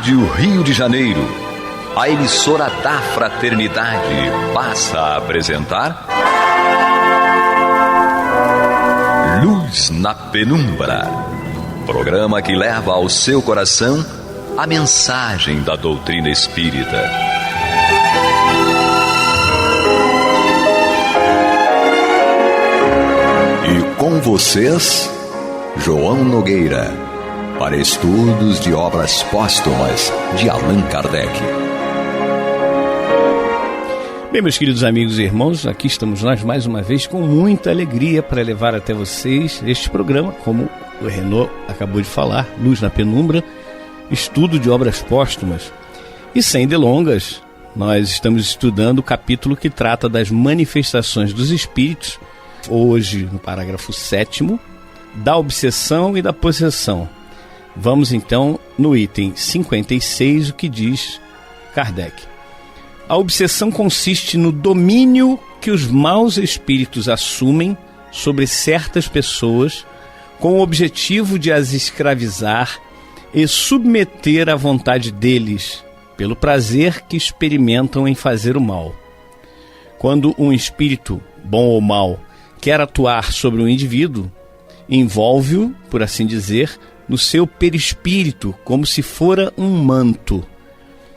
Rádio Rio de Janeiro, a emissora da Fraternidade, passa a apresentar Luz na Penumbra, programa que leva ao seu coração a mensagem da doutrina espírita. E com vocês, João Nogueira, para estudos de obras póstumas de Allan Kardec. Bem, meus queridos amigos e irmãos, aqui estamos nós mais uma vez com muita alegria para levar até vocês este programa, como o Renaud acabou de falar, Luz na Penumbra, estudo de obras póstumas. E sem delongas, nós estamos estudando o capítulo que trata das manifestações dos espíritos, hoje no parágrafo 7º, da obsessão e da possessão. Vamos então no item 56, o que diz Kardec. A obsessão consiste no domínio que os maus espíritos assumem sobre certas pessoas com o objetivo de as escravizar e submeter à vontade deles, pelo prazer que experimentam em fazer o mal. Quando um espírito, bom ou mau, quer atuar sobre um indivíduo, envolve-o, por assim dizer, no seu perispírito, como se fora um manto,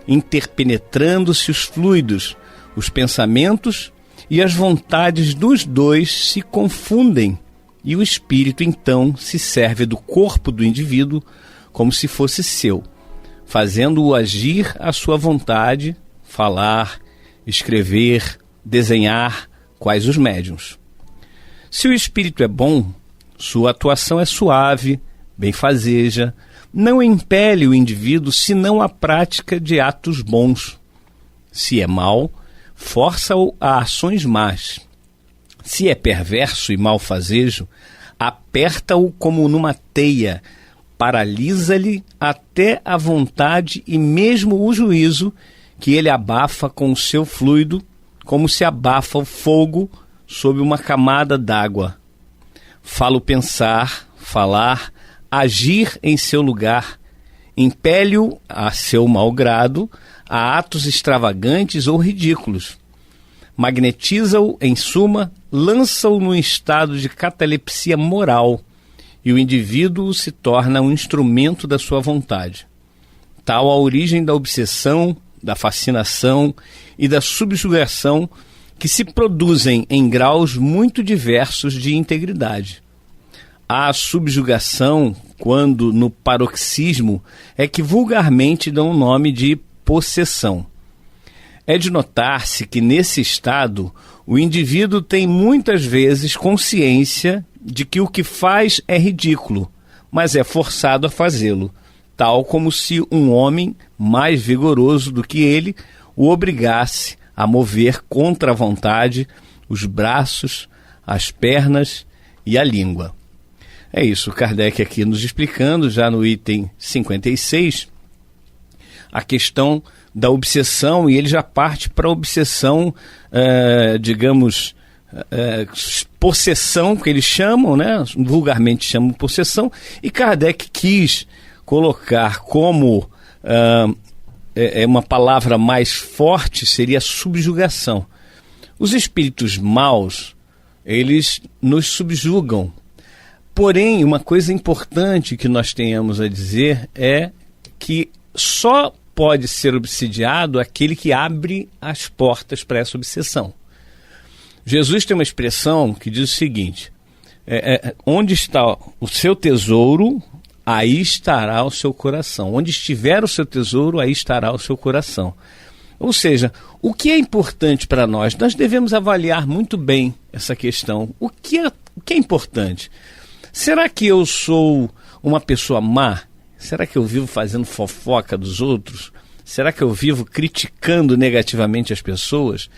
interpenetrando-se os fluidos, os pensamentos e as vontades dos dois se confundem, e o espírito então se serve do corpo do indivíduo como se fosse seu, fazendo-o agir à sua vontade, falar, escrever, desenhar, quais os médiuns. Se o espírito é bom, sua atuação é suave, benfazeja, não impele o indivíduo senão a prática de atos bons. Se é mau, força-o a ações más. Se é perverso e malfazejo, aperta-o como numa teia, paralisa-lhe até a vontade e mesmo o juízo, que ele abafa com o seu fluido, como se abafa o fogo sob uma camada d'água. Fala-o pensar, falar, agir em seu lugar, impele-o a seu mau grado a atos extravagantes ou ridículos, magnetiza-o em suma, lança-o num estado de catalepsia moral e o indivíduo se torna um instrumento da sua vontade. Tal a origem da obsessão, da fascinação e da subjugação que se produzem em graus muito diversos de integridade. A subjugação, quando no paroxismo, é que vulgarmente dão o nome de possessão. É de notar-se que nesse estado o indivíduo tem muitas vezes consciência de que o que faz é ridículo, mas é forçado a fazê-lo, tal como se um homem mais vigoroso do que ele o obrigasse a mover contra a vontade os braços, as pernas e a língua. É isso, Kardec aqui nos explicando, já no item 56, a questão da obsessão, e ele já parte para a obsessão, possessão, que eles chamam, né? Vulgarmente chamam possessão, e Kardec quis colocar como uma palavra mais forte, seria subjugação. Os espíritos maus, eles nos subjugam. Porém, uma coisa importante que nós tenhamos a dizer é que só pode ser obsidiado aquele que abre as portas para essa obsessão. Jesus tem uma expressão que diz o seguinte: onde está o seu tesouro, aí estará o seu coração. Onde estiver o seu tesouro, aí estará o seu coração. Ou seja, o que é importante para nós? Nós devemos avaliar muito bem essa questão. O que é importante? Será que eu sou uma pessoa má? Será que eu vivo fazendo fofoca dos outros? Será que eu vivo criticando negativamente as pessoas?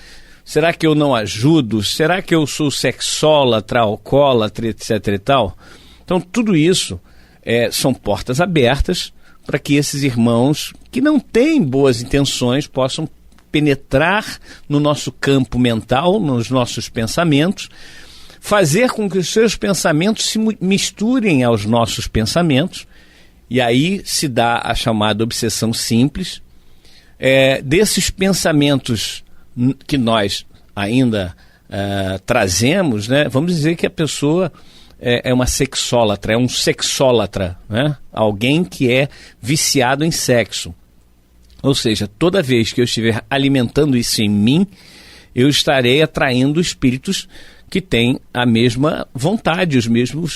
Será que eu não ajudo? Será que eu sou sexólatra, alcoólatra, etc. e tal? Então, tudo isso são portas abertas para que esses irmãos que não têm boas intenções possam penetrar no nosso campo mental, nos nossos pensamentos, fazer com que os seus pensamentos se misturem aos nossos pensamentos E aí se dá a chamada obsessão simples. Desses pensamentos que nós ainda trazemos, né? Vamos dizer que a pessoa é uma sexólatra, é um sexólatra, né? Alguém que é viciado em sexo. Ou seja, toda vez que eu estiver alimentando isso em mim, eu estarei atraindo espíritos que têm a mesma vontade,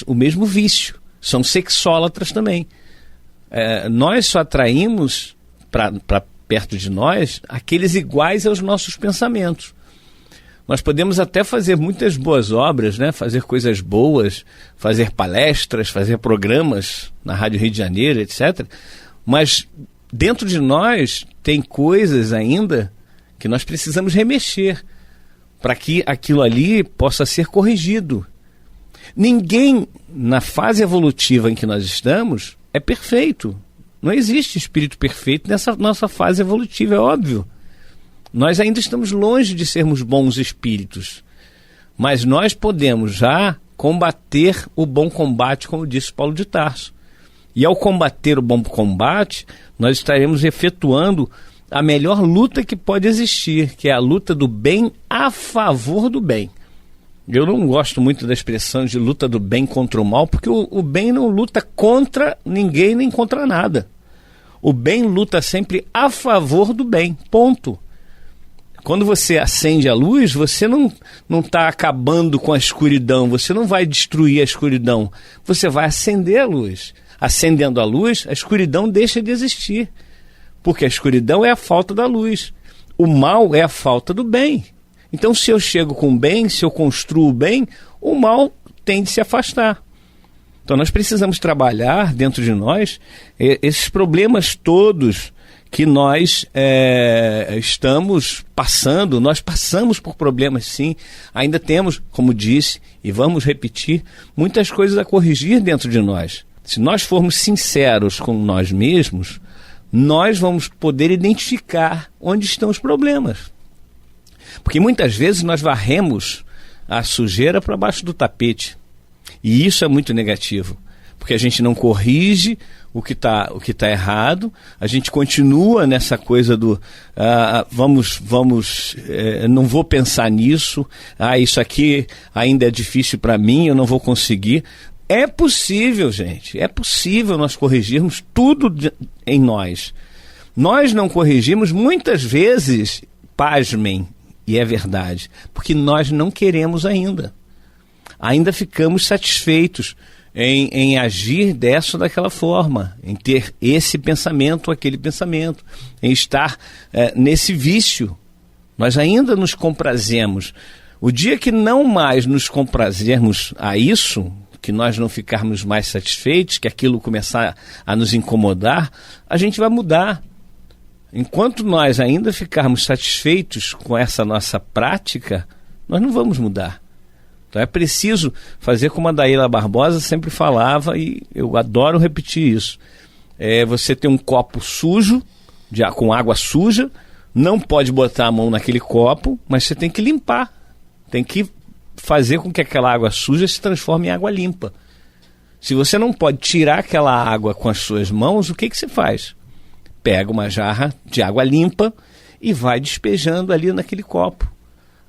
o mesmo vício. São sexólatras também. Nós só atraímos para perto de nós aqueles iguais aos nossos pensamentos. Nós podemos até fazer muitas boas obras, né? Fazer coisas boas, fazer palestras, fazer programas na Rádio Rio de Janeiro, etc. Mas dentro de nós tem coisas ainda que nós precisamos remexer para que aquilo ali possa ser corrigido. Ninguém, na fase evolutiva em que nós estamos, é perfeito. Não existe espírito perfeito nessa nossa fase evolutiva, é óbvio. Nós ainda estamos longe de sermos bons espíritos. Mas nós podemos já combater o bom combate, como disse Paulo de Tarso. E ao combater o bom combate, nós estaremos efetuando a melhor luta que pode existir, que é a luta do bem a favor do bem. Eu não gosto muito da expressão de luta do bem contra o mal, porque o bem não luta contra ninguém nem contra nada. O bem luta sempre a favor do bem, ponto. Quando você acende a luz, você não está acabando com a escuridão, você não vai destruir a escuridão, você vai acender a luz. Acendendo a luz, a escuridão deixa de existir, porque a escuridão é a falta da luz. O mal é a falta do bem. Então, se eu chego com o bem, se eu construo o bem, o mal tende a se afastar. Então, nós precisamos trabalhar dentro de nós esses problemas todos que nós estamos passando. Nós passamos por problemas, sim. Ainda temos, como disse, e vamos repetir, muitas coisas a corrigir dentro de nós. Se nós formos sinceros com nós mesmos, nós vamos poder identificar onde estão os problemas. Porque muitas vezes nós varremos a sujeira para baixo do tapete. E isso é muito negativo. Porque a gente não corrige o que tá errado, a gente continua nessa coisa do não vou pensar nisso, isso aqui ainda é difícil para mim, eu não vou conseguir. É possível, gente, é possível nós corrigirmos tudo em nós. Nós não corrigimos muitas vezes, pasmem, e é verdade, porque nós não queremos ainda. Ainda ficamos satisfeitos em agir dessa ou daquela forma, em ter esse pensamento ou aquele pensamento, em estar nesse vício. Nós ainda nos comprazemos. O dia que não mais nos comprazermos a isso, que nós não ficarmos mais satisfeitos, que aquilo começar a nos incomodar, a gente vai mudar. Enquanto nós ainda ficarmos satisfeitos com essa nossa prática, nós não vamos mudar. Então é preciso fazer como a Daíla Barbosa sempre falava, e eu adoro repetir isso. Você tem um copo sujo, com água suja, não pode botar a mão naquele copo, mas você tem que limpar. Tem que fazer com que aquela água suja se transforme em água limpa. Se você não pode tirar aquela água com as suas mãos, o que você faz? Pega uma jarra de água limpa e vai despejando ali naquele copo.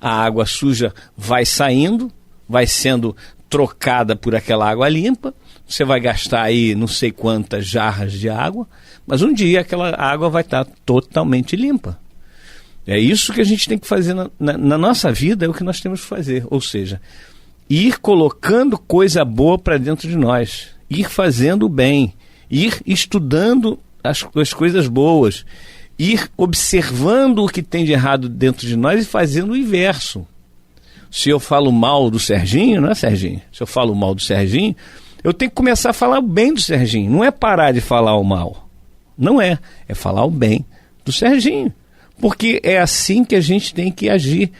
A água suja vai saindo, vai sendo trocada por aquela água limpa. Você vai gastar aí não sei quantas jarras de água, mas um dia aquela água vai estar totalmente limpa. É isso que a gente tem que fazer na nossa vida, é o que nós temos que fazer. Ou seja, ir colocando coisa boa para dentro de nós, ir fazendo o bem, ir estudando as coisas boas, ir observando o que tem de errado dentro de nós e fazendo o inverso. Se eu falo mal do Serginho, não é, Serginho? Se eu falo mal do Serginho, eu tenho que começar a falar o bem do Serginho. Não é parar de falar o mal. Não é. É falar o bem do Serginho. Porque é assim que a gente tem que agir.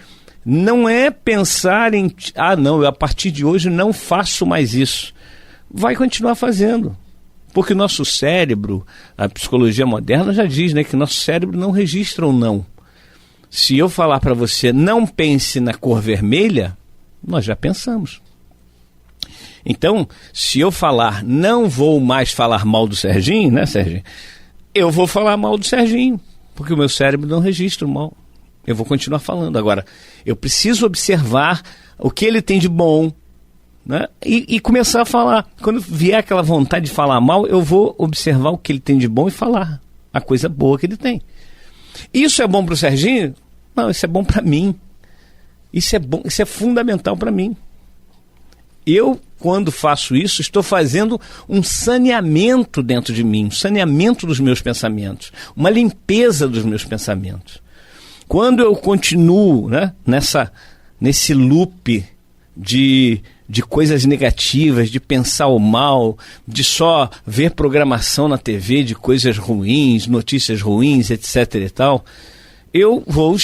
Não é pensar em, não, eu a partir de hoje não faço mais isso. Vai continuar fazendo. Porque o nosso cérebro, a psicologia moderna já diz, né, que o nosso cérebro não registra o não. Se eu falar para você, não pense na cor vermelha, nós já pensamos. Então, se eu falar, não vou mais falar mal do Serginho, né, Serginho? Eu vou falar mal do Serginho, porque o meu cérebro não registra o mal. Eu vou continuar falando. Agora, eu preciso observar o que ele tem de bom, né? E começar a falar. Quando vier aquela vontade de falar mal, eu vou observar o que ele tem de bom e falar a coisa boa que ele tem. Isso é bom para o Serginho? Não, isso é bom para mim. Isso é bom, isso é fundamental para mim. Eu, quando faço isso, estou fazendo um saneamento dentro de mim, um saneamento dos meus pensamentos, uma limpeza dos meus pensamentos. Quando eu continuo, né, nesse loop de coisas negativas, de pensar o mal, de só ver programação na TV de coisas ruins, notícias ruins, etc. e tal, eu vou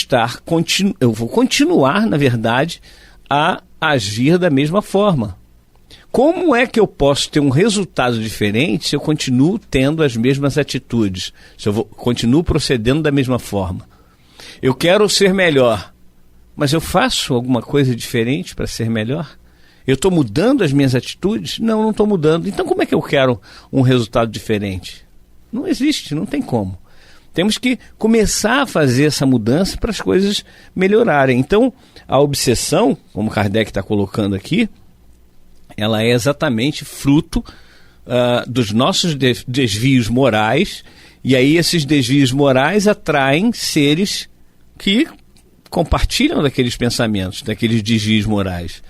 continuar, na verdade, a agir da mesma forma. Como é que eu posso ter um resultado diferente se eu continuo tendo as mesmas atitudes, se eu continuo procedendo da mesma forma? Eu quero ser melhor, mas eu faço alguma coisa diferente para ser melhor? Eu estou mudando as minhas atitudes? Não estou mudando. Então como é que eu quero um resultado diferente? Não existe, não tem como. Temos que começar a fazer essa mudança para as coisas melhorarem. Então, a obsessão, como Kardec está colocando aqui, ela é exatamente fruto dos nossos desvios morais, e aí esses desvios morais atraem seres que compartilham daqueles pensamentos, daqueles desvios morais.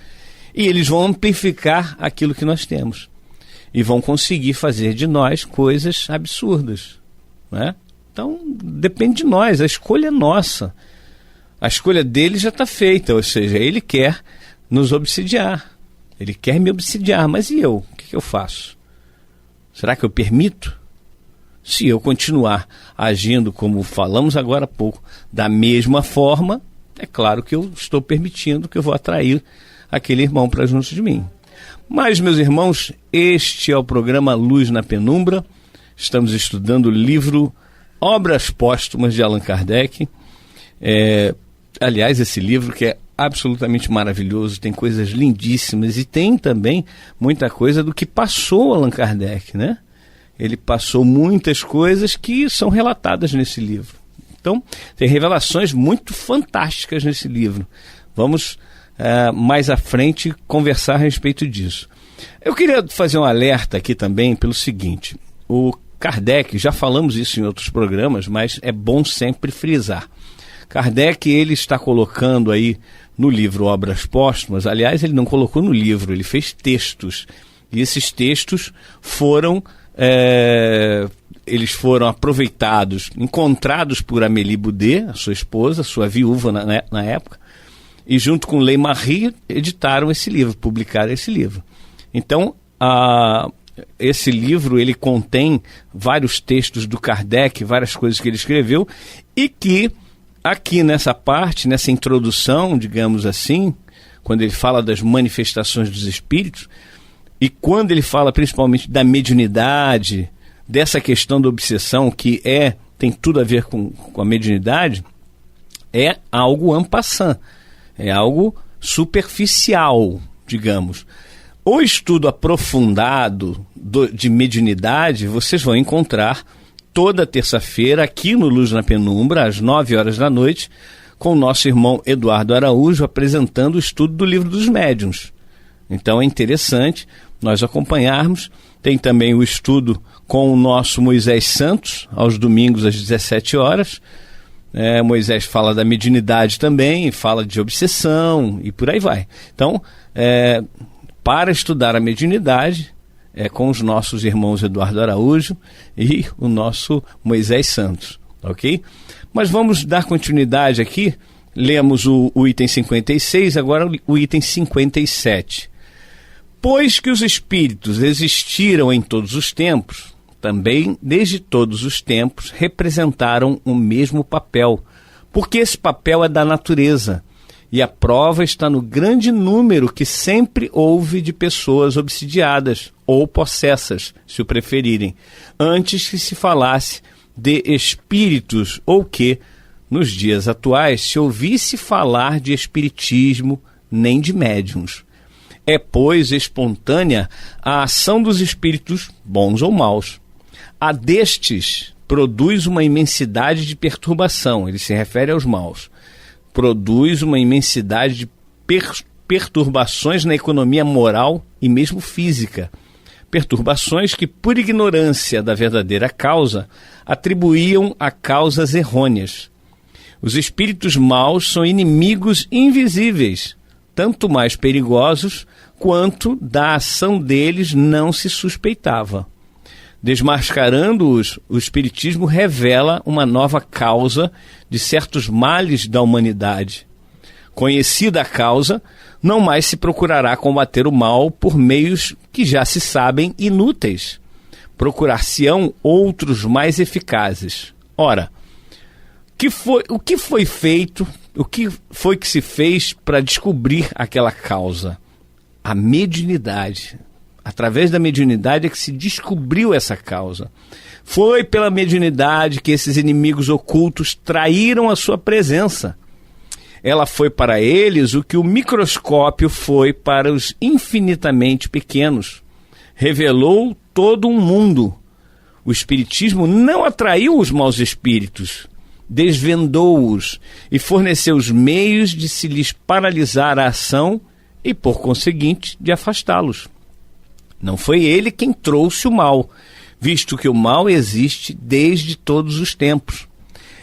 E eles vão amplificar aquilo que nós temos. E vão conseguir fazer de nós coisas absurdas, né? Então, depende de nós, a escolha é nossa. A escolha dele já está feita, ou seja, ele quer nos obsidiar. Ele quer me obsidiar, mas e eu? O que eu faço? Será que eu permito? Se eu continuar agindo, como falamos agora há pouco, da mesma forma, é claro que eu estou permitindo que eu vou atrair aquele irmão para junto de mim. Mas, meus irmãos, este é o programa Luz na Penumbra. Estamos estudando o livro Obras Póstumas de Allan Kardec. Aliás, esse livro que é absolutamente maravilhoso, tem coisas lindíssimas e tem também muita coisa do que passou Allan Kardec, né? Ele passou muitas coisas que são relatadas nesse livro. Então, tem revelações muito fantásticas nesse livro. Vamos mais à frente conversar a respeito disso. Eu queria fazer um alerta aqui também pelo seguinte: o Kardec, já falamos isso em outros programas, mas é bom sempre frisar. Kardec, ele está colocando aí no livro Obras Póstumas, aliás, ele não colocou no livro, ele fez textos. E esses textos foram aproveitados, encontrados por Amélie Boudet, a sua esposa, sua viúva na época, e junto com Lei Marie editaram esse livro, publicaram esse livro. Então, esse livro, ele contém vários textos do Kardec, várias coisas que ele escreveu, e que aqui nessa parte, nessa introdução, digamos assim, quando ele fala das manifestações dos espíritos, e quando ele fala principalmente da mediunidade, dessa questão da obsessão, que tem tudo a ver com a mediunidade, é algo en passant, é algo superficial, digamos. O estudo aprofundado de mediunidade, vocês vão encontrar toda terça-feira aqui no Luz na Penumbra, às 9h da noite, com o nosso irmão Eduardo Araújo apresentando o estudo do Livro dos Médiuns. Então é interessante nós acompanharmos. Tem também o estudo com o nosso Moisés Santos, aos domingos às 17h. Moisés fala da mediunidade também, fala de obsessão e por aí vai. Então, para estudar a mediunidade, com os nossos irmãos Eduardo Araújo e o nosso Moisés Santos, ok? Mas vamos dar continuidade aqui. Lemos o item 56, agora o item 57. Pois que os espíritos existiram em todos os tempos, também desde todos os tempos representaram o mesmo papel, porque esse papel é da natureza. E a prova está no grande número que sempre houve de pessoas obsidiadas ou possessas, se o preferirem, antes que se falasse de espíritos ou que, nos dias atuais, se ouvisse falar de espiritismo nem de médiuns. É, pois, espontânea a ação dos espíritos, bons ou maus. A destes produz uma imensidade de perturbação, ele se refere aos maus. Produz uma imensidade de perturbações na economia moral e mesmo física. Perturbações que, por ignorância da verdadeira causa, atribuíam a causas errôneas. Os espíritos maus são inimigos invisíveis, tanto mais perigosos quanto da ação deles não se suspeitava. Desmascarando-os, o Espiritismo revela uma nova causa de certos males da humanidade. Conhecida a causa, não mais se procurará combater o mal por meios que já se sabem inúteis. Procurar-se-ão outros mais eficazes. Ora, o que foi feito, o que foi que se fez para descobrir aquela causa? A mediunidade. Através da mediunidade é que se descobriu essa causa. Foi pela mediunidade que esses inimigos ocultos traíram a sua presença. Ela foi para eles o que o microscópio foi para os infinitamente pequenos. Revelou todo um mundo. O Espiritismo não atraiu os maus espíritos, desvendou-os e forneceu os meios de se lhes paralisar a ação e, por conseguinte, de afastá-los. Não foi ele quem trouxe o mal, visto que o mal existe desde todos os tempos.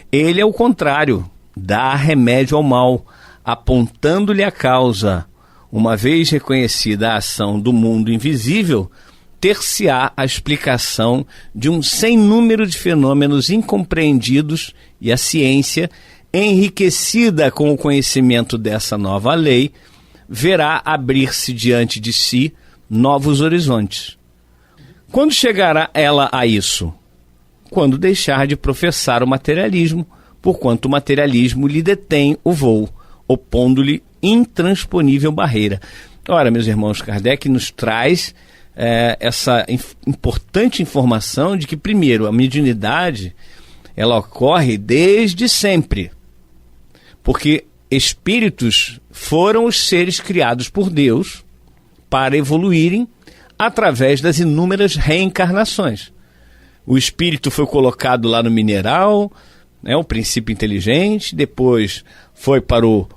Ele é o contrário, dá remédio ao mal, apontando-lhe a causa. Uma vez reconhecida a ação do mundo invisível, ter-se-á a explicação de um sem número de fenômenos incompreendidos e a ciência, enriquecida com o conhecimento dessa nova lei, verá abrir-se diante de si novos horizontes. Quando chegará ela a isso? Quando deixar de professar o materialismo, porquanto o materialismo lhe detém o voo, opondo-lhe intransponível barreira. Ora, meus irmãos, Kardec nos traz essa importante informação de que, primeiro, a mediunidade ela ocorre desde sempre, porque espíritos foram os seres criados por Deus para evoluírem através das inúmeras reencarnações. O espírito foi colocado lá no mineral, o princípio inteligente, depois foi para o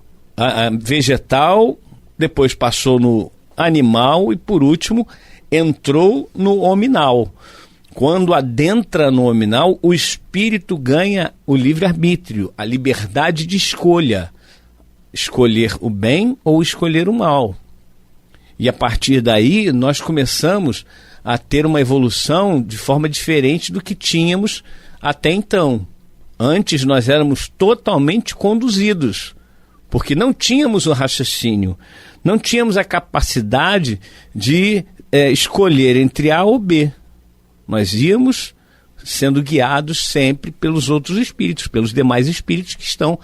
vegetal, depois passou no animal e, por último, entrou no hominal. Quando adentra no hominal, o espírito ganha o livre-arbítrio, a liberdade de escolha. Escolher o bem ou escolher o mal. E a partir daí, nós começamos a ter uma evolução de forma diferente do que tínhamos até então. Antes nós éramos totalmente conduzidos, porque não tínhamos o raciocínio, não tínhamos a capacidade de escolher entre A ou B. Nós íamos sendo guiados sempre pelos outros espíritos, pelos demais espíritos que estão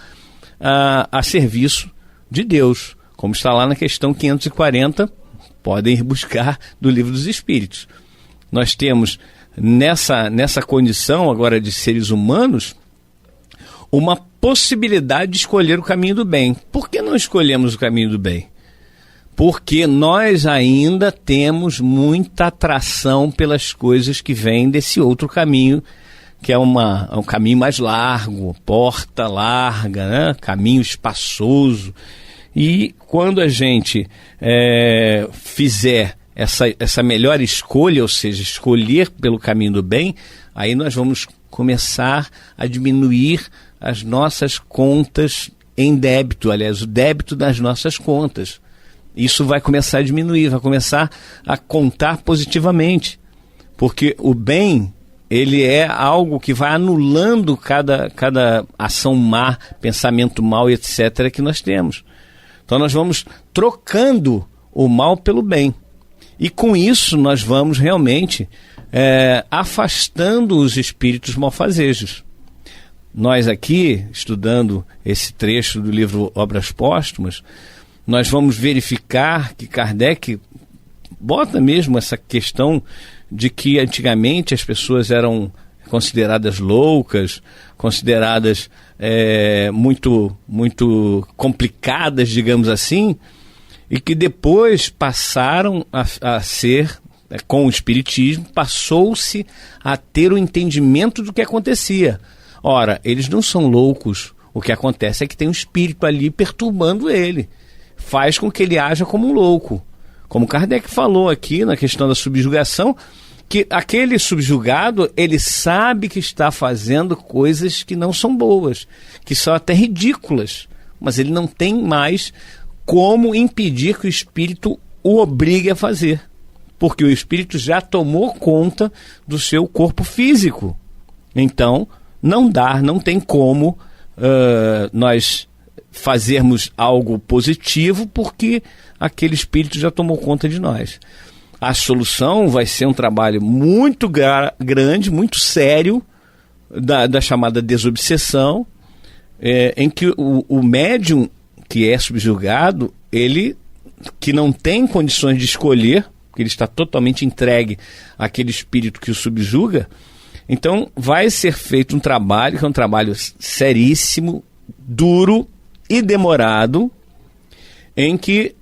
a serviço de Deus, como está lá na questão 540, podem ir buscar do Livro dos Espíritos. Nós temos nessa condição agora de seres humanos uma possibilidade de escolher o caminho do bem. Por que não escolhemos o caminho do bem? Porque nós ainda temos muita atração pelas coisas que vêm desse outro caminho, que é um caminho mais largo, porta larga, né? Caminho espaçoso. E quando a gente fizer essa melhor escolha, ou seja, escolher pelo caminho do bem, aí nós vamos começar a diminuir as nossas contas em débito, aliás, o débito das nossas contas. Isso vai começar a diminuir, vai começar a contar positivamente, porque o bem, ele é algo que vai anulando cada ação má, pensamento mau, etc., que nós temos. Então nós vamos trocando o mal pelo bem. E com isso nós vamos realmente afastando os espíritos malfazejos. Nós aqui, estudando esse trecho do livro Obras Póstumas, nós vamos verificar que Kardec bota mesmo essa questão de que antigamente as pessoas eram consideradas loucas, consideradas muito complicadas, digamos assim. e que depois passaram a ser, com o Espiritismo, passou-se a ter o entendimento do que acontecia. Ora, eles não são loucos, o que acontece é que tem um espírito ali perturbando ele, faz com que ele haja como um louco. Como Kardec falou aqui na questão da subjugação, que aquele subjugado, ele sabe que está fazendo coisas que não são boas, que são até ridículas, mas ele não tem mais como impedir que o espírito o obrigue a fazer, porque o espírito já tomou conta do seu corpo físico. Então, não tem como nós fazermos algo positivo, porque aquele espírito já tomou conta de nós. A solução vai ser um trabalho muito grande, muito sério, da chamada desobsessão, em que o médium que é subjugado, ele que não tem condições de escolher, porque ele está totalmente entregue àquele espírito que o subjuga, então vai ser feito um trabalho, que é um trabalho seríssimo, duro e demorado, em que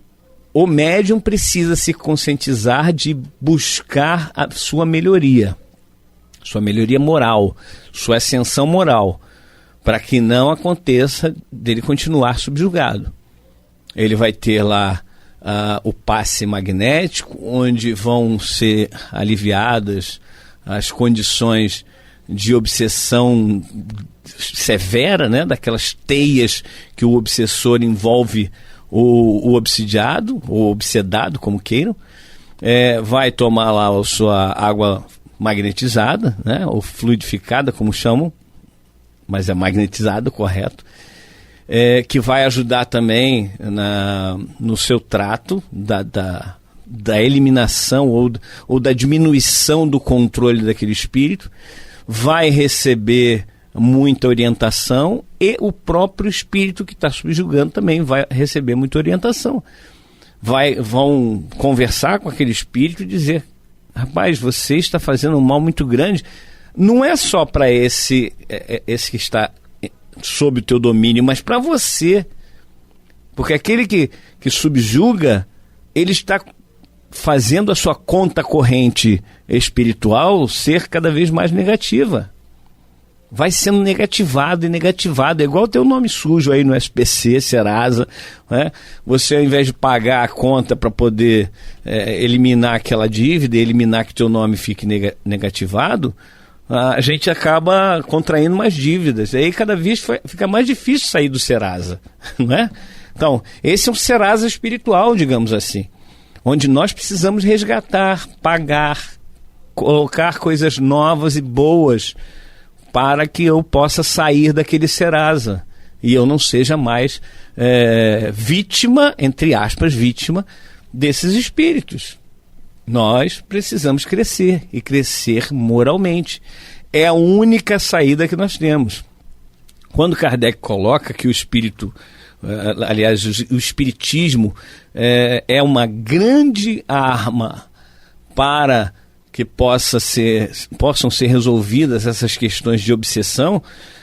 o médium precisa se conscientizar de buscar a sua melhoria moral, sua ascensão moral, para que não aconteça dele continuar subjugado. Ele vai ter lá o passe magnético, onde vão ser aliviadas as condições de obsessão severa, né, daquelas teias que o obsessor envolve o obsidiado, ou obsedado, como queiram. Vai tomar lá a sua água magnetizada, né, ou fluidificada, como chamam, mas é magnetizada, correto, que vai ajudar também no seu trato da eliminação ou da diminuição do controle daquele espírito. Vai receber muita orientação, e o espírito que está subjugando também vai receber muita orientação. Vão conversar com aquele espírito e dizer: rapaz, você está fazendo um mal muito grande. Não é só para esse que está sob o teu domínio, mas para você. Porque aquele que subjuga, ele está fazendo a sua conta corrente espiritual ser cada vez mais negativa. Vai sendo negativado, é igual ter o nome sujo aí no SPC, Serasa, né? Você, ao invés de pagar a conta para poder eliminar aquela dívida, eliminar que teu nome fique negativado, a gente acaba contraindo mais dívidas. Aí cada vez fica mais difícil sair do Serasa, não é? Então, esse é um Serasa espiritual, digamos assim, onde nós precisamos resgatar, pagar, colocar coisas novas e boas, para que eu possa sair daquele Serasa e eu não seja mais vítima, entre aspas, vítima desses espíritos. Nós precisamos crescer, e crescer moralmente. É a única saída que nós temos. Quando Kardec coloca que o espírito, aliás, o espiritismo é uma grande arma para que possam ser resolvidas essas questões de obsessão,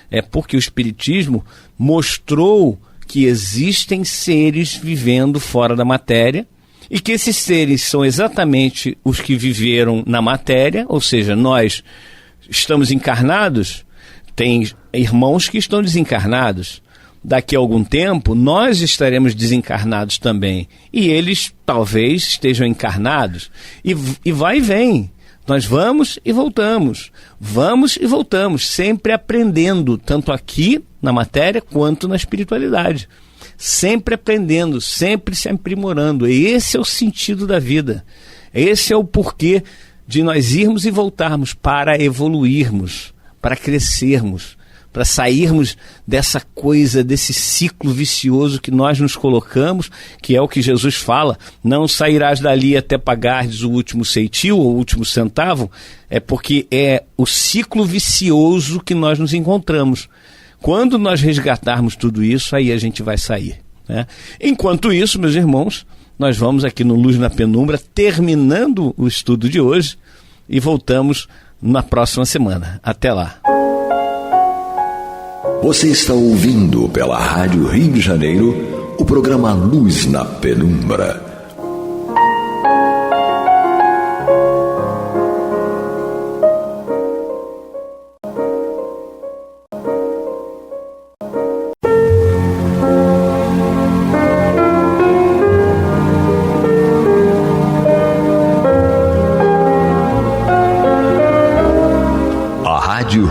é porque o espiritismo mostrou que existem seres vivendo fora da matéria, e que esses seres são exatamente os que viveram na matéria, ou seja, nós estamos encarnados, tem irmãos que estão desencarnados. Daqui a algum tempo, nós estaremos desencarnados também, e eles talvez estejam encarnados, e vai e vem. Nós vamos e voltamos, sempre aprendendo, tanto aqui na matéria quanto na espiritualidade. Sempre aprendendo, sempre se aprimorando. E esse é o sentido da vida. Esse é o porquê de nós irmos e voltarmos, para evoluirmos, para crescermos, para sairmos dessa coisa, desse ciclo vicioso que nós nos colocamos, que é o que Jesus fala: não sairás dali até pagares o último ceitil ou o último centavo. É porque é o ciclo vicioso que nós nos encontramos. Quando nós resgatarmos tudo isso, aí a gente vai sair, né? Enquanto isso, meus irmãos, nós vamos aqui no Luz na Penumbra, terminando o estudo de hoje, e voltamos na próxima semana. Até lá. Você está ouvindo pela Rádio Rio de Janeiro o programa Luz na Penumbra.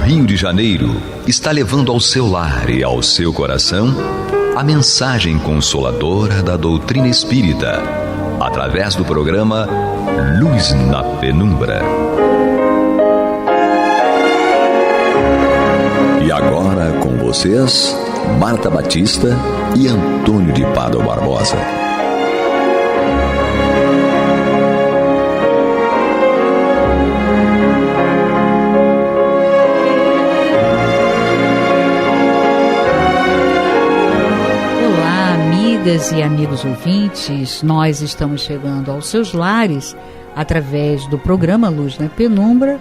Rio de Janeiro está levando ao seu lar e ao seu coração a mensagem consoladora da doutrina espírita, através do programa Luz na Penumbra. E agora com vocês, Marta Batista e Antônio de Pádua Barbosa. Amigas e amigos ouvintes, nós estamos chegando aos seus lares através do programa Luz na Penumbra,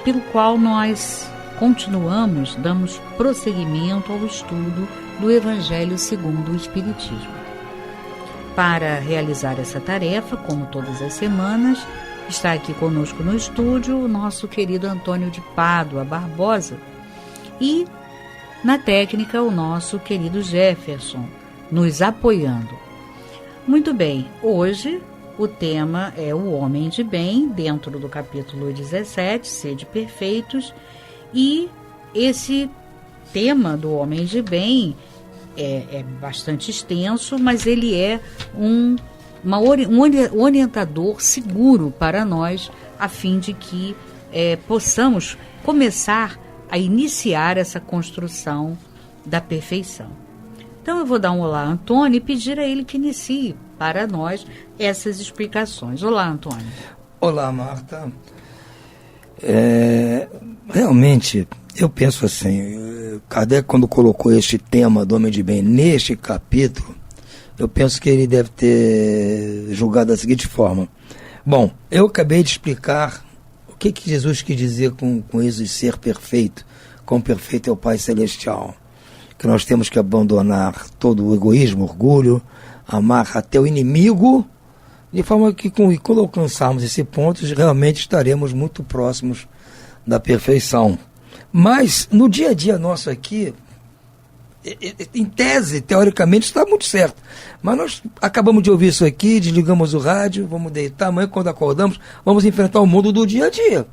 pelo qual nós damos prosseguimento ao estudo do Evangelho segundo o Espiritismo. Para realizar essa tarefa, como todas as semanas, está aqui conosco no estúdio o nosso querido Antônio de Pádua Barbosa e, na técnica, o nosso querido Jefferson, nos apoiando. Muito bem, hoje o tema é o homem de bem, dentro do capítulo 17, Sede Perfeitos, e esse tema do homem de bem é bastante extenso, mas ele é um orientador seguro para nós, a fim de que possamos começar a iniciar essa construção da perfeição. Então eu vou dar um olá a Antônio e pedir a ele que inicie para nós essas explicações. Olá, Antônio. Olá, Marta. Realmente, eu penso assim, Kardec, quando colocou este tema do homem de bem neste capítulo, eu penso que ele deve ter julgado da seguinte forma. Bom, eu acabei de explicar o que Jesus quis dizer com isso de ser perfeito, quão perfeito é o Pai Celestial. Que nós temos que abandonar todo o egoísmo, orgulho, amar até o inimigo, de forma que quando alcançarmos esse ponto, realmente estaremos muito próximos da perfeição. Mas, no dia a dia nosso aqui, em tese, teoricamente, está muito certo. Mas nós acabamos de ouvir isso aqui, desligamos o rádio, vamos deitar, amanhã quando acordamos, vamos enfrentar o mundo do dia a dia.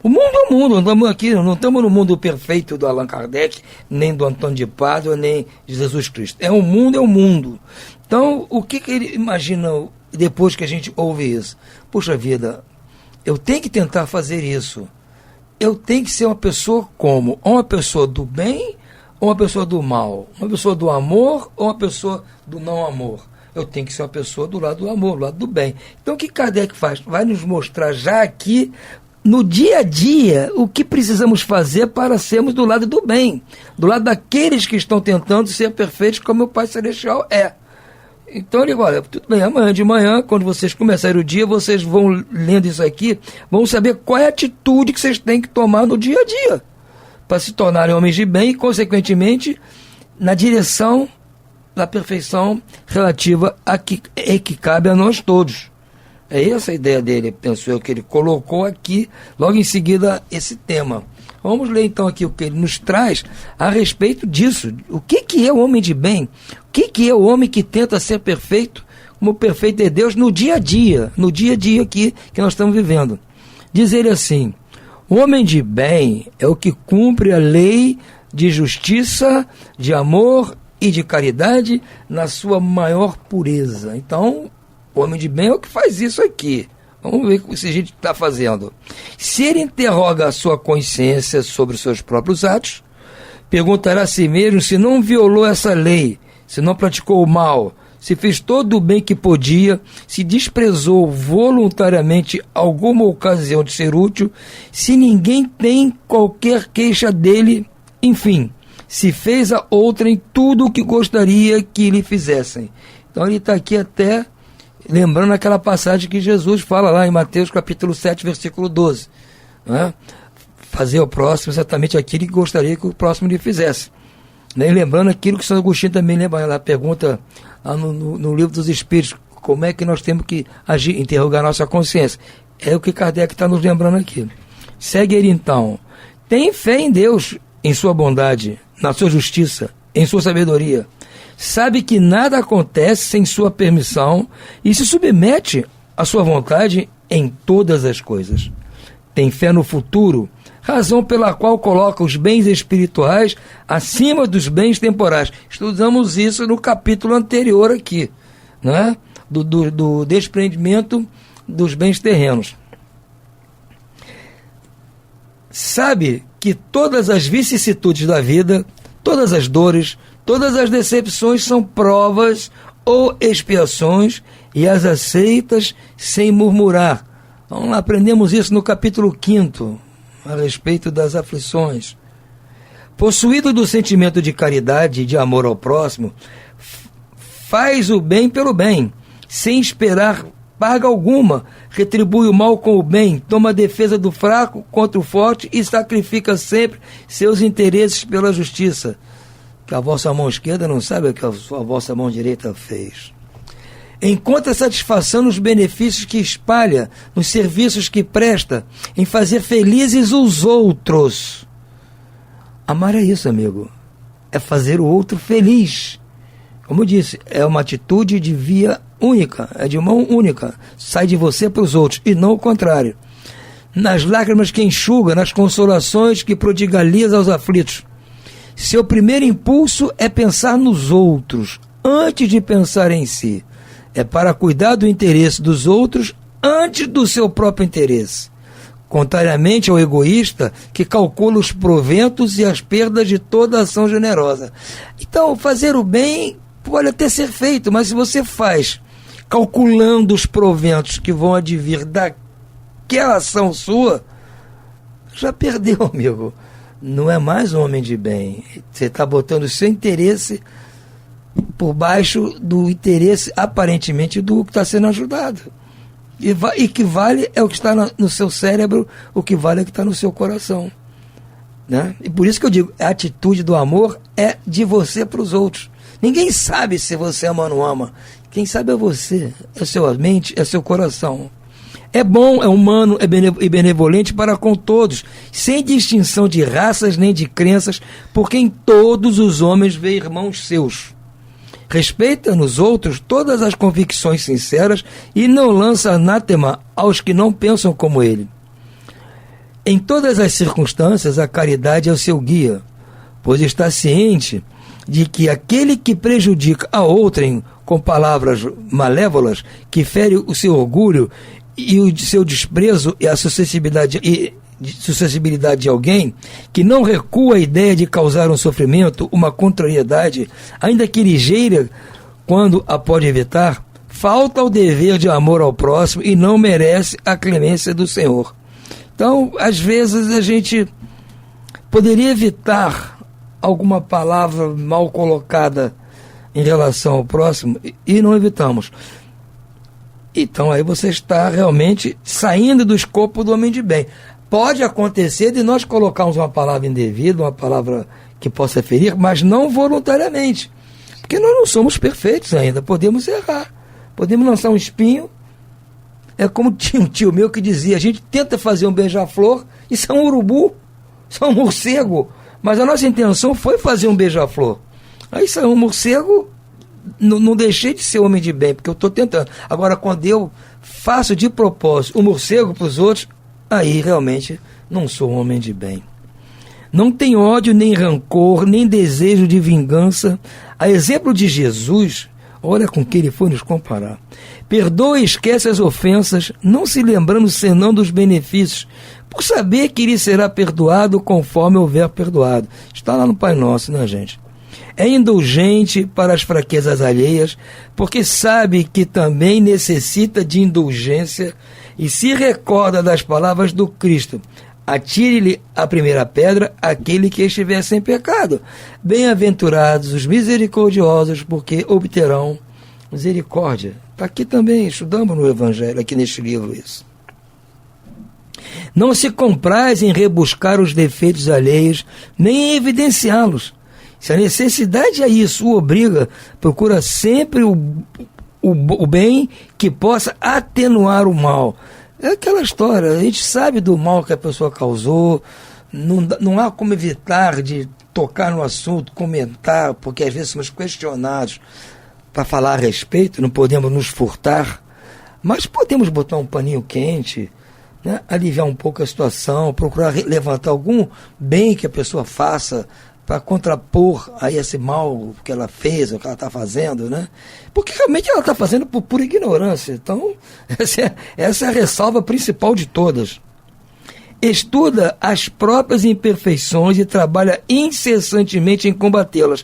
O mundo é o mundo, estamos aqui, não estamos no mundo perfeito do Allan Kardec, nem do Antônio de Pádua, nem de Jesus Cristo. É o mundo. Então, o que ele imagina depois que a gente ouve isso? Puxa vida, eu tenho que tentar fazer isso. Eu tenho que ser uma pessoa como? Uma pessoa do bem ou uma pessoa do mal? Uma pessoa do amor ou uma pessoa do não amor? Eu tenho que ser uma pessoa do lado do amor, do lado do bem. Então, o que Kardec faz? Vai nos mostrar já aqui, no dia a dia, o que precisamos fazer para sermos do lado do bem, do lado daqueles que estão tentando ser perfeitos como o Pai Celestial é. Então ele olha, tudo bem, amanhã de manhã, quando vocês começarem o dia, vocês vão lendo isso aqui, vão saber qual é a atitude que vocês têm que tomar no dia a dia, para se tornarem homens de bem e, consequentemente, na direção da perfeição relativa a que cabe a nós todos. É essa a ideia dele, penso eu, que ele colocou aqui, logo em seguida, esse tema. Vamos ler então aqui o que ele nos traz a respeito disso. O que é o homem de bem? O que é o homem que tenta ser perfeito, como perfeito é Deus, no dia a dia aqui que nós estamos vivendo? Diz ele assim: o homem de bem é o que cumpre a lei de justiça, de amor e de caridade na sua maior pureza. Então, o homem de bem é o que faz isso aqui. Vamos ver se a gente está fazendo. Se ele interroga a sua consciência sobre os seus próprios atos, perguntará a si mesmo se não violou essa lei, se não praticou o mal, se fez todo o bem que podia, se desprezou voluntariamente alguma ocasião de ser útil, se ninguém tem qualquer queixa dele, enfim, se fez a outrem tudo o que gostaria que lhe fizessem. Então ele está aqui até lembrando aquela passagem que Jesus fala lá em Mateus capítulo 7, versículo 12. Né? Fazer ao próximo exatamente aquilo que gostaria que o próximo lhe fizesse. né? E lembrando aquilo que São Agostinho também lembra, ela pergunta no Livro dos Espíritos, como é que nós temos que agir, interrogar nossa consciência. É o que Kardec está nos lembrando aqui. Segue ele então. Tem fé em Deus, em sua bondade, na sua justiça, em sua sabedoria. Sabe que nada acontece sem sua permissão e se submete à sua vontade em todas as coisas. Tem fé no futuro, razão pela qual coloca os bens espirituais acima dos bens temporais. Estudamos isso no capítulo anterior aqui, né? Do desprendimento dos bens terrenos. Sabe que todas as vicissitudes da vida, todas as dores, todas as decepções são provas ou expiações e as aceitas sem murmurar. Vamos lá, aprendemos isso no capítulo 5º, a respeito das aflições. Possuído do sentimento de caridade e de amor ao próximo, faz o bem pelo bem, sem esperar paga alguma, retribui o mal com o bem, toma a defesa do fraco contra o forte e sacrifica sempre seus interesses pela justiça. Que a vossa mão esquerda não sabe o que a vossa mão direita fez. Encontra satisfação nos benefícios que espalha, nos serviços que presta, em fazer felizes os outros. Amar é isso, amigo. É fazer o outro feliz. Como eu disse, é uma atitude de via única, é de mão única. Sai de você para os outros, e não o contrário. Nas lágrimas que enxuga, nas consolações que prodigaliza aos aflitos. Seu primeiro impulso é pensar nos outros, antes de pensar em si. É para cuidar do interesse dos outros antes do seu próprio interesse. Contrariamente ao egoísta que calcula os proventos e as perdas de toda ação generosa. Então, fazer o bem pode até ser feito, mas se você faz calculando os proventos que vão advir daquela ação sua, já perdeu, amigo. Não é mais um homem de bem. Você está botando o seu interesse por baixo do interesse, aparentemente, do que está sendo ajudado. E que vale é o que está no seu cérebro, o que vale é o que está no seu coração. Né? E por isso que eu digo, a atitude do amor é de você para os outros. Ninguém sabe se você ama ou não ama. Quem sabe é você, é sua mente, é seu coração. É bom, é humano e benevolente para com todos, sem distinção de raças nem de crenças, porque em todos os homens vê irmãos seus. Respeita nos outros todas as convicções sinceras e não lança anátema aos que não pensam como ele. Em todas as circunstâncias, a caridade é o seu guia, pois está ciente de que aquele que prejudica a outrem com palavras malévolas, que fere o seu orgulho e o seu desprezo e a suscetibilidade de alguém, que não recua a ideia de causar um sofrimento, uma contrariedade, ainda que ligeira, quando a pode evitar, falta ao dever de amor ao próximo e não merece a clemência do Senhor. Então, às vezes a gente poderia evitar alguma palavra mal colocada em relação ao próximo e não evitamos. Então aí você está realmente saindo do escopo do homem de bem. Pode acontecer de nós colocarmos uma palavra indevida, uma palavra que possa ferir, mas não voluntariamente. Porque nós não somos perfeitos ainda, podemos errar. Podemos lançar um espinho. É como tinha um tio meu que dizia, a gente tenta fazer um beija-flor, isso é um urubu, isso é um morcego. Mas a nossa intenção foi fazer um beija-flor. Aí saiu um morcego, não deixei de ser homem de bem, porque eu estou tentando. Agora, quando eu faço de propósito o morcego para os outros, aí realmente não sou um homem de bem. Não tem ódio, nem rancor, nem desejo de vingança. A exemplo de Jesus, olha com quem ele foi nos comparar. Perdoa e esquece as ofensas, não se lembrando senão dos benefícios, por saber que lhe será perdoado conforme houver perdoado. Está lá no Pai Nosso, né, gente? É indulgente para as fraquezas alheias, porque sabe que também necessita de indulgência e se recorda das palavras do Cristo. Atire-lhe a primeira pedra aquele que estiver sem pecado. Bem-aventurados os misericordiosos, porque obterão misericórdia. Está aqui também, estudamos no Evangelho, aqui neste livro isso. Não se compraz em rebuscar os defeitos alheios, nem em evidenciá-los. Se a necessidade é isso, o obriga, procura sempre o bem que possa atenuar o mal. É aquela história, a gente sabe do mal que a pessoa causou, não há como evitar de tocar no assunto, comentar, porque às vezes somos questionados para falar a respeito, não podemos nos furtar, mas podemos botar um paninho quente, né, aliviar um pouco a situação, procurar levantar algum bem que a pessoa faça para contrapor a esse mal que ela fez, o que ela está fazendo, né? Porque realmente ela está fazendo por pura ignorância. Então, essa é a ressalva principal de todas. Estuda as próprias imperfeições e trabalha incessantemente em combatê-las.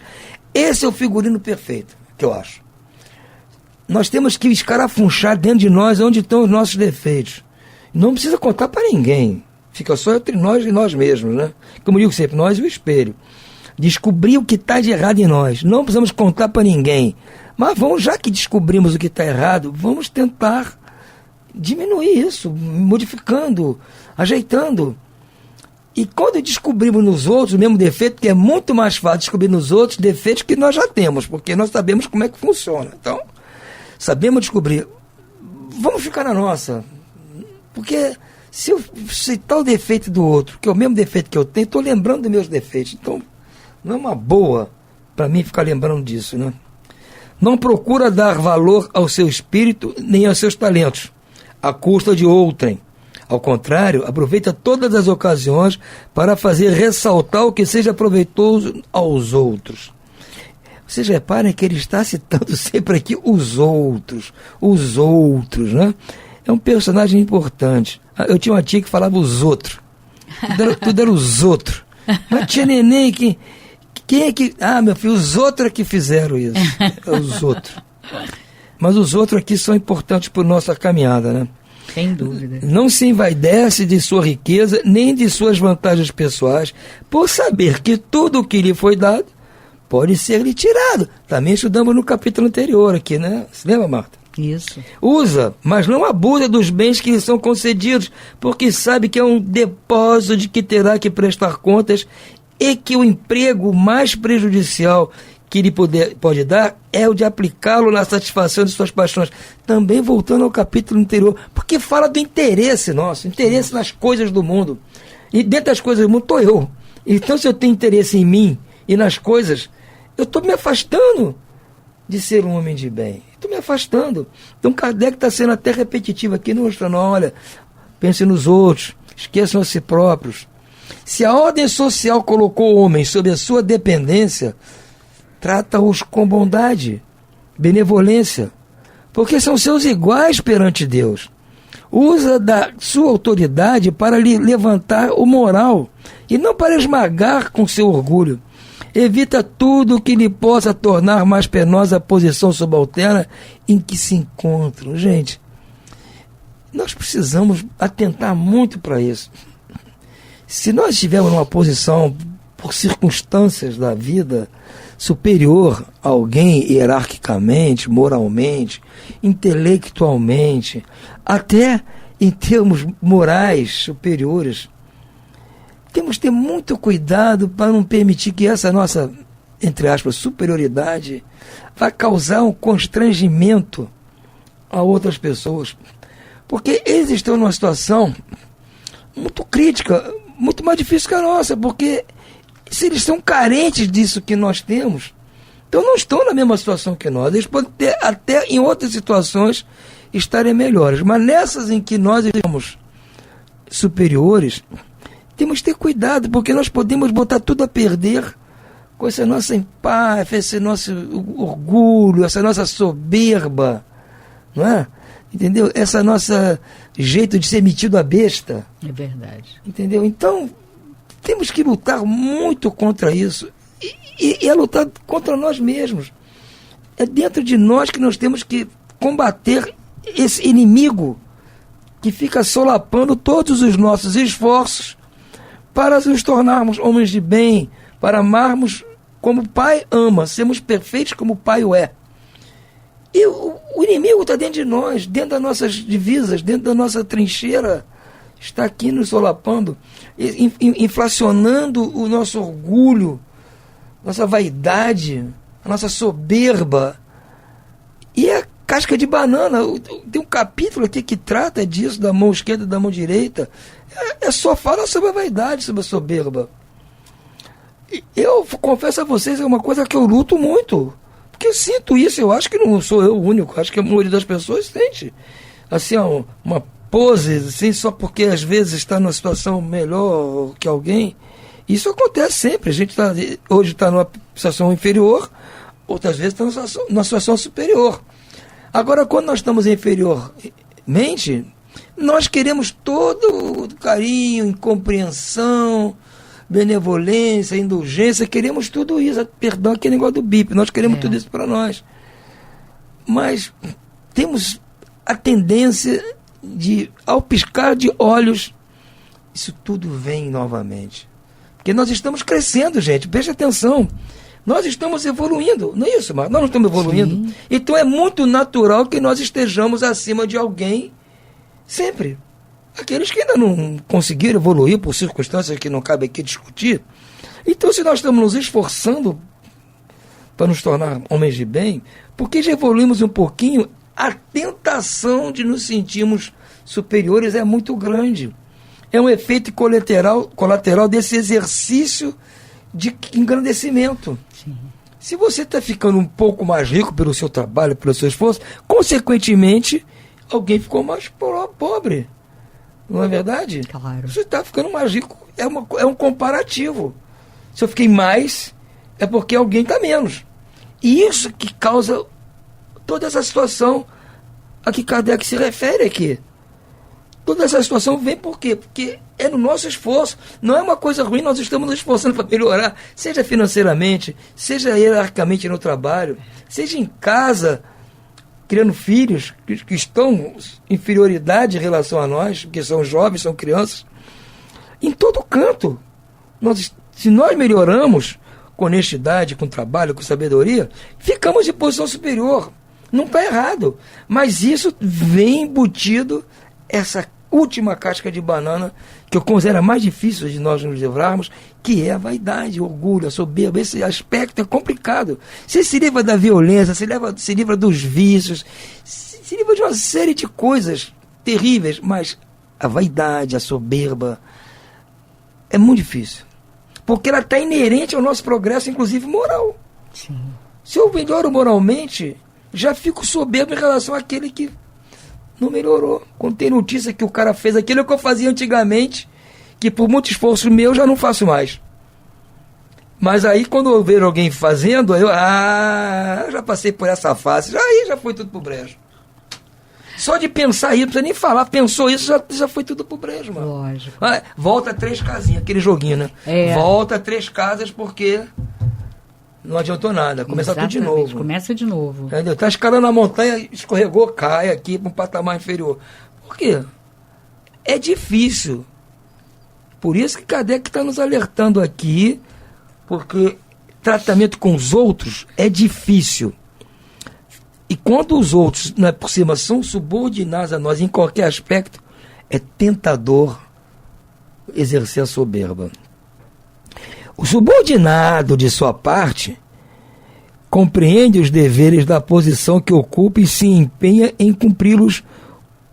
Esse é o figurino perfeito, que eu acho. Nós temos que escarafunchar dentro de nós onde estão os nossos defeitos. Não precisa contar para ninguém. Fica só entre nós e nós mesmos, né? Como eu digo sempre, nós e o espelho. Descobrir o que está de errado em nós. Não precisamos contar para ninguém. Mas vamos, já que descobrimos o que está errado, vamos tentar diminuir isso, modificando, ajeitando. E quando descobrimos nos outros o mesmo defeito, que é muito mais fácil descobrir nos outros defeitos que nós já temos, porque nós sabemos como é que funciona. Então, sabemos descobrir. Vamos ficar na nossa. Porque se eu citar o defeito do outro, que é o mesmo defeito que eu tenho, estou lembrando dos meus defeitos. Então, não é uma boa para mim ficar lembrando disso, né? Não procura dar valor ao seu espírito nem aos seus talentos, à custa de outrem. Ao contrário, aproveita todas as ocasiões para fazer ressaltar o que seja proveitoso aos outros. Vocês reparem que ele está citando sempre aqui os outros, né? É um personagem importante. Eu tinha uma tia que falava os outros. Tudo era os outros. Mas tinha neném que... Quem é que... Ah, meu filho, os outros é que fizeram isso. Os outros. Mas os outros aqui são importantes para a nossa caminhada, né? Sem dúvida. Não se envaidece de sua riqueza, nem de suas vantagens pessoais, por saber que tudo o que lhe foi dado pode ser lhe tirado. Também estudamos no capítulo anterior aqui, né? Você lembra, Marta? Isso. Usa, mas não abusa dos bens que lhe são concedidos, porque sabe que é um depósito de que terá que prestar contas e que o emprego mais prejudicial que lhe pode dar é o de aplicá-lo na satisfação de suas paixões. Também voltando ao capítulo anterior, porque fala do interesse nosso, interesse nas coisas do mundo. E dentro das coisas do mundo estou eu. Então, se eu tenho interesse em mim e nas coisas, eu estou me afastando de ser um homem de bem. Estou me afastando. Então, Kardec está sendo até repetitivo aqui, mostrando, olha, pense nos outros, esqueçam a si próprios. Se a ordem social colocou homens sob a sua dependência, trata-os com bondade, benevolência, porque são seus iguais perante Deus. Usa da sua autoridade para lhe levantar o moral e não para esmagar com seu orgulho. Evita tudo que lhe possa tornar mais penosa a posição subalterna em que se encontram. Gente, nós precisamos atentar muito para isso. Se nós estivermos numa posição, por circunstâncias da vida, superior a alguém hierarquicamente, moralmente, intelectualmente, até em termos morais superiores, temos que ter muito cuidado para não permitir que essa nossa, entre aspas, superioridade vá causar um constrangimento a outras pessoas. Porque eles estão numa situação muito crítica, muito mais difícil que a nossa, porque se eles são carentes disso que nós temos, então não estão na mesma situação que nós. Eles podem ter, até em outras situações, estarem melhores. Mas nessas em que nós estamos superiores, temos que ter cuidado, porque nós podemos botar tudo a perder com essa nossa empáfia, esse nosso orgulho, essa nossa soberba, não é? Entendeu? Essa nossa jeito de ser metido a besta. É verdade. Entendeu? Então, temos que lutar muito contra isso. E é lutar contra nós mesmos. É dentro de nós que nós temos que combater esse inimigo que fica solapando todos os nossos esforços para nos tornarmos homens de bem, para amarmos como o Pai ama, sermos perfeitos como o Pai o é. E o inimigo está dentro de nós, dentro das nossas divisas, dentro da nossa trincheira, está aqui nos solapando, inflacionando o nosso orgulho, nossa vaidade, a nossa soberba. E a casca de banana. Tem um capítulo aqui que trata disso, da mão esquerda e da mão direita. Só fala sobre a vaidade, sobre a soberba. Eu confesso a vocês, é uma coisa que eu luto muito. Porque eu sinto isso, eu acho que não sou eu o único, acho que a maioria das pessoas sente. Assim, uma pose, assim, só porque às vezes está numa situação melhor que alguém. Isso acontece sempre. A gente hoje está numa situação inferior, outras vezes está numa situação superior. Agora, quando nós estamos inferiormente, nós queremos todo o carinho, compreensão, benevolência, indulgência, queremos tudo isso. Perdão, aquele negócio do bip, nós queremos tudo isso para nós. Mas temos a tendência de, ao piscar de olhos, isso tudo vem novamente. Porque nós estamos crescendo, gente, preste atenção. Nós estamos evoluindo, não é isso, Marcos? Nós não estamos evoluindo. Sim. Então é muito natural que nós estejamos acima de alguém sempre. Aqueles que ainda não conseguiram evoluir por circunstâncias que não cabe aqui discutir. Então, se nós estamos nos esforçando para nos tornar homens de bem, porque já evoluímos um pouquinho, a tentação de nos sentirmos superiores é muito grande. É um efeito colateral desse exercício de engrandecimento. Sim. Se você está ficando um pouco mais rico pelo seu trabalho, pelo seu esforço, consequentemente, alguém ficou mais pobre. Não é verdade? Claro. Você está ficando mais rico, é um comparativo. Se eu fiquei mais, é porque alguém está menos. E isso que causa toda essa situação a que Kardec se refere aqui. Toda essa situação vem por quê? Porque é no nosso esforço. Não é uma coisa ruim, nós estamos nos esforçando para melhorar, seja financeiramente, seja hierarquicamente no trabalho, seja em casa, criando filhos que estão em inferioridade em relação a nós, porque são jovens, são crianças. Em todo canto. Se nós melhoramos com honestidade, com trabalho, com sabedoria, ficamos em posição superior. Não está errado. Mas isso vem embutido, essa última casca de banana, que eu considero a mais difícil de nós nos livrarmos, que é a vaidade, o orgulho, a soberba. Esse aspecto é complicado. Você se livra da violência, se livra dos vícios, se livra de uma série de coisas terríveis, mas a vaidade, a soberba, é muito difícil. Porque ela está inerente ao nosso progresso, inclusive moral. Sim. Se eu melhoro moralmente, já fico soberbo em relação àquele que não melhorou. Quando tem notícia que o cara fez aquilo que eu fazia antigamente, que por muito esforço meu já não faço mais. Mas aí quando eu vejo alguém fazendo, eu já passei por essa fase, já foi tudo pro brejo. Só de pensar isso, não precisa nem falar, pensou isso, já foi tudo pro brejo, mano. Lógico. Volta 3 casinhas, aquele joguinho, né? Volta 3 casas porque não adiantou nada, começa tudo de novo. Começa de novo. Entendeu? Tá escalando a montanha, escorregou, cai aqui para um patamar inferior. Por quê? É difícil. Por isso que Kardec está nos alertando aqui, porque tratamento com os outros é difícil. E quando os outros, por cima, são subordinados a nós em qualquer aspecto, é tentador exercer a soberba. O subordinado, de sua parte, compreende os deveres da posição que ocupa e se empenha em cumpri-los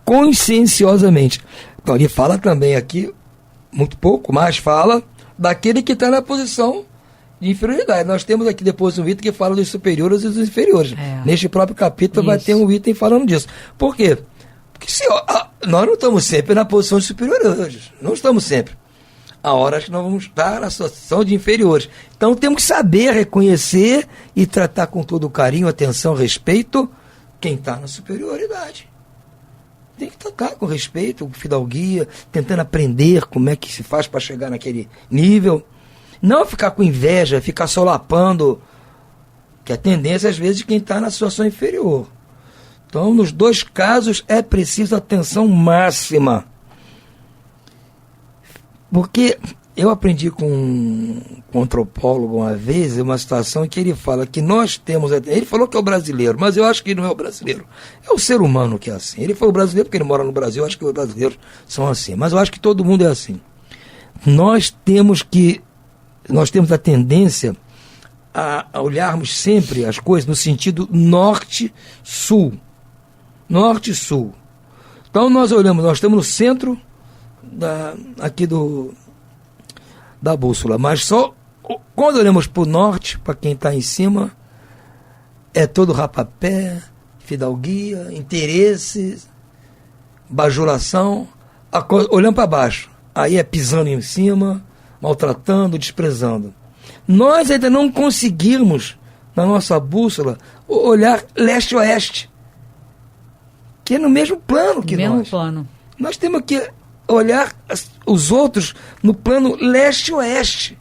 conscienciosamente. Então ele fala também aqui, muito pouco, mas fala daquele que está na posição de inferioridade. Nós temos aqui depois um item que fala dos superiores e dos inferiores. Neste próprio capítulo vai ter um item falando disso. Por quê? Porque nós não estamos sempre na posição de superiores. Não estamos sempre. Há horas que nós vamos estar na situação de inferiores. Então temos que saber reconhecer e tratar com todo carinho, atenção, respeito quem está na superioridade. Tem que tratar com respeito, com fidalguia, tentando aprender como é que se faz para chegar naquele nível. Não ficar com inveja, ficar solapando, que é a tendência às vezes de quem está na situação inferior. Então, nos 2 casos é preciso atenção máxima. Porque eu aprendi com um antropólogo uma vez, uma situação em que ele fala que nós temos... Ele falou que é o brasileiro, mas eu acho que não é o brasileiro. É o ser humano que é assim. Ele foi o brasileiro porque ele mora no Brasil, eu acho que os brasileiros são assim. Mas eu acho que todo mundo é assim. Nós temos a tendência a olharmos sempre as coisas no sentido norte-sul. Norte-sul. Então nós olhamos, nós estamos no centro aqui da bússola, mas só quando olhamos para o norte, para quem está em cima, é todo rapapé, fidalguia, interesses, bajulação. Olhando para baixo, aí é pisando em cima, maltratando, desprezando. Nós ainda não conseguimos, na nossa bússola, olhar leste-oeste, que é no mesmo plano que mesmo nós. Plano. Nós temos que olhar os outros no plano leste-oeste,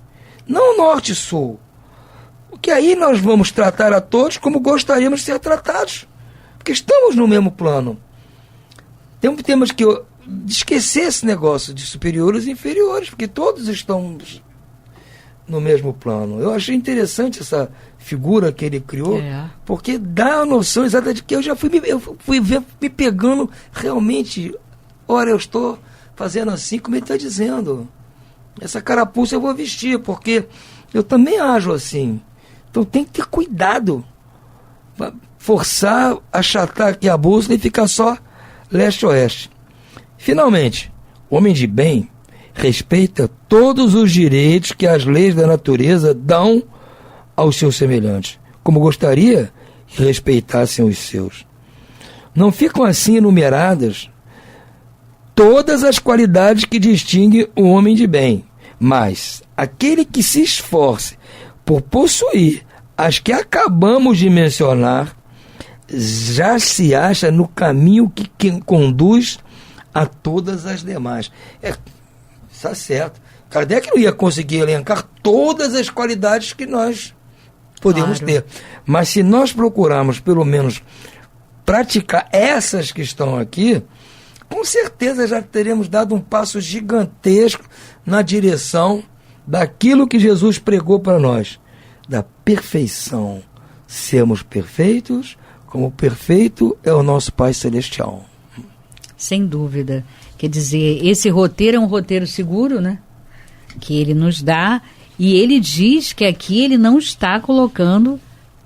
não norte-sul. Porque aí nós vamos tratar a todos como gostaríamos de ser tratados, porque estamos no mesmo plano. Temos que esquecer esse negócio de superiores e inferiores, porque todos estão no mesmo plano. Eu achei interessante essa figura que ele criou, porque dá a noção exata de que eu fui me pegando realmente. Ora, eu estou fazendo assim como ele está dizendo. Essa carapuça eu vou vestir, porque eu também ajo assim. Então tem que ter cuidado. Forçar, achatar aqui a bússola e ficar só leste-oeste. Finalmente, o homem de bem respeita todos os direitos que as leis da natureza dão aos seus semelhantes, como gostaria que respeitassem os seus. Não ficam assim enumeradas todas as qualidades que distinguem o homem de bem, mas aquele que se esforce por possuir as que acabamos de mencionar já se acha no caminho que conduz a todas as demais. Está certo. Kardec não ia conseguir elencar todas as qualidades que nós podemos ter. Mas se nós procurarmos, pelo menos, praticar essas que estão aqui, com certeza já teremos dado um passo gigantesco na direção daquilo que Jesus pregou para nós, da perfeição. Sermos perfeitos, como perfeito é o nosso Pai Celestial. Sem dúvida. Quer dizer, esse roteiro é um roteiro seguro, né? Que ele nos dá, e ele diz que aqui ele não está colocando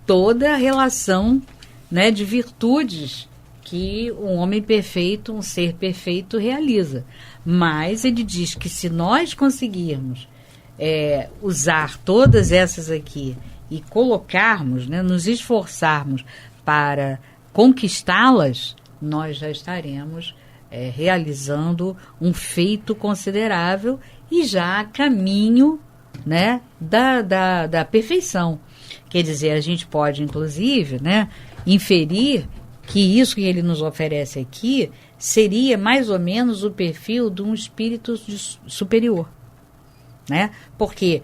toda a relação, né, de virtudes que um homem perfeito, um ser perfeito realiza. Mas ele diz que se nós conseguirmos usar todas essas aqui e colocarmos, né, nos esforçarmos para conquistá-las, nós já estaremos realizando um feito considerável e já a caminho, né, da perfeição. Quer dizer, a gente pode, inclusive, né, inferir que isso que ele nos oferece aqui seria mais ou menos o perfil de um espírito superior, né? Porque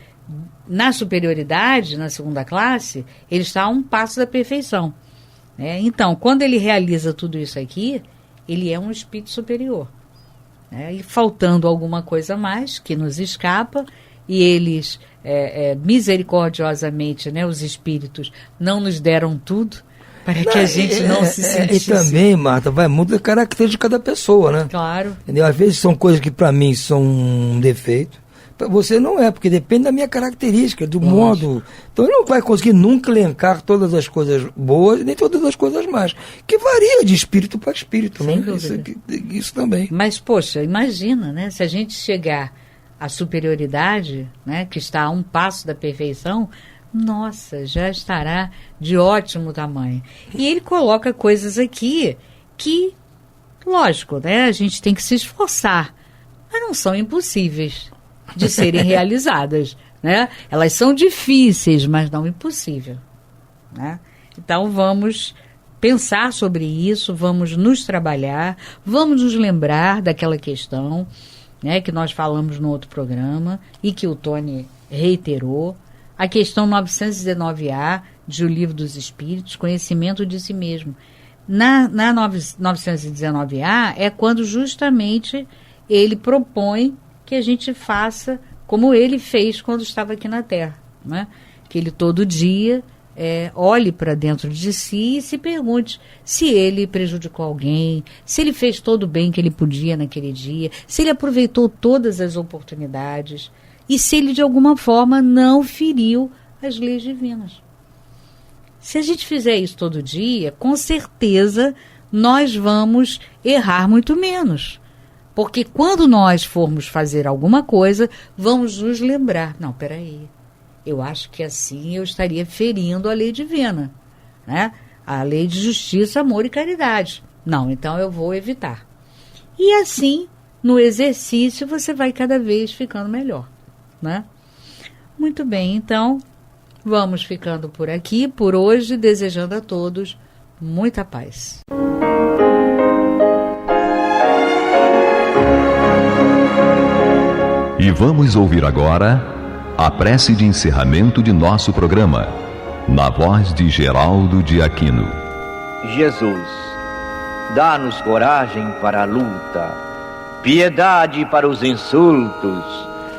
na superioridade, na segunda classe, ele está a um passo da perfeição, né? Então, quando ele realiza tudo isso aqui, ele é um espírito superior, né? E faltando alguma coisa mais que nos escapa, e eles misericordiosamente, né, os espíritos não nos deram tudo para que a gente não se sentisse. E também, Marta, vai muito da característica de cada pessoa, né? Claro. Entendeu? Às vezes são coisas que para mim são um defeito, para você não é, porque depende da minha característica, do modo. Então ele não vai conseguir nunca elencar todas as coisas boas, nem todas as coisas más, que varia de espírito para espírito, sem né? dúvida. Isso também. Mas, poxa, imagina, né? Se a gente chegar à superioridade, né, que está a um passo da perfeição, nossa, já estará de ótimo tamanho. E ele coloca coisas aqui que, lógico, né, a gente tem que se esforçar, mas não são impossíveis de serem realizadas, né? Elas são difíceis, mas não impossível, né? Então vamos pensar sobre isso, vamos nos trabalhar, vamos nos lembrar daquela questão, né, que nós falamos no outro programa e que o Tony reiterou, a questão 919A de O Livro dos Espíritos, Conhecimento de Si Mesmo. Na 919A é quando justamente ele propõe que a gente faça como ele fez quando estava aqui na Terra, né? Que ele todo dia olhe para dentro de si e se pergunte se ele prejudicou alguém, se ele fez todo o bem que ele podia naquele dia, se ele aproveitou todas as oportunidades e se ele de alguma forma não feriu as leis divinas. Se a gente fizer isso todo dia, com certeza nós vamos errar muito menos. Porque quando nós formos fazer alguma coisa, vamos nos lembrar. Não, peraí, eu acho que assim eu estaria ferindo a lei divina, né? A lei de justiça, amor e caridade. Não, então eu vou evitar. E assim, no exercício, você vai cada vez ficando melhor, né? Muito bem, então, vamos ficando por aqui, por hoje, desejando a todos muita paz. E vamos ouvir agora a prece de encerramento de nosso programa, na voz de Geraldo de Aquino. Jesus, dá-nos coragem para a luta, piedade para os insultos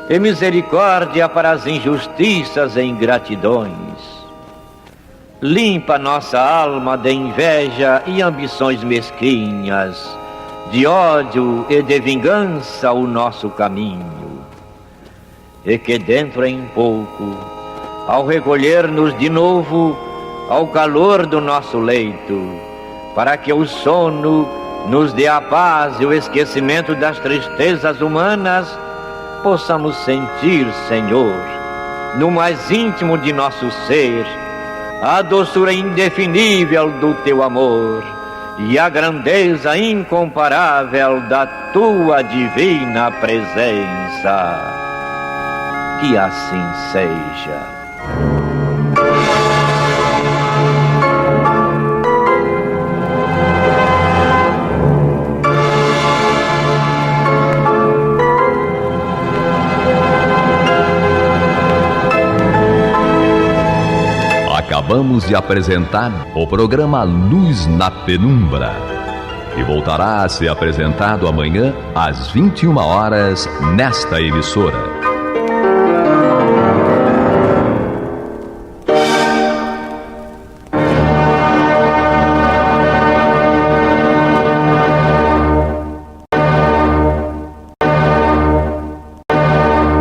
e misericórdia para as injustiças e ingratidões. Limpa nossa alma de inveja e ambições mesquinhas, de ódio e de vingança o nosso caminho. E que dentro em pouco, ao recolher-nos de novo ao calor do nosso leito, para que o sono nos dê a paz e o esquecimento das tristezas humanas, possamos sentir, Senhor, no mais íntimo de nosso ser, a doçura indefinível do Teu amor e a grandeza incomparável da Tua divina presença. Que assim seja. Acabamos de apresentar o programa Luz na Penumbra, que voltará a ser apresentado amanhã às 21 horas nesta emissora.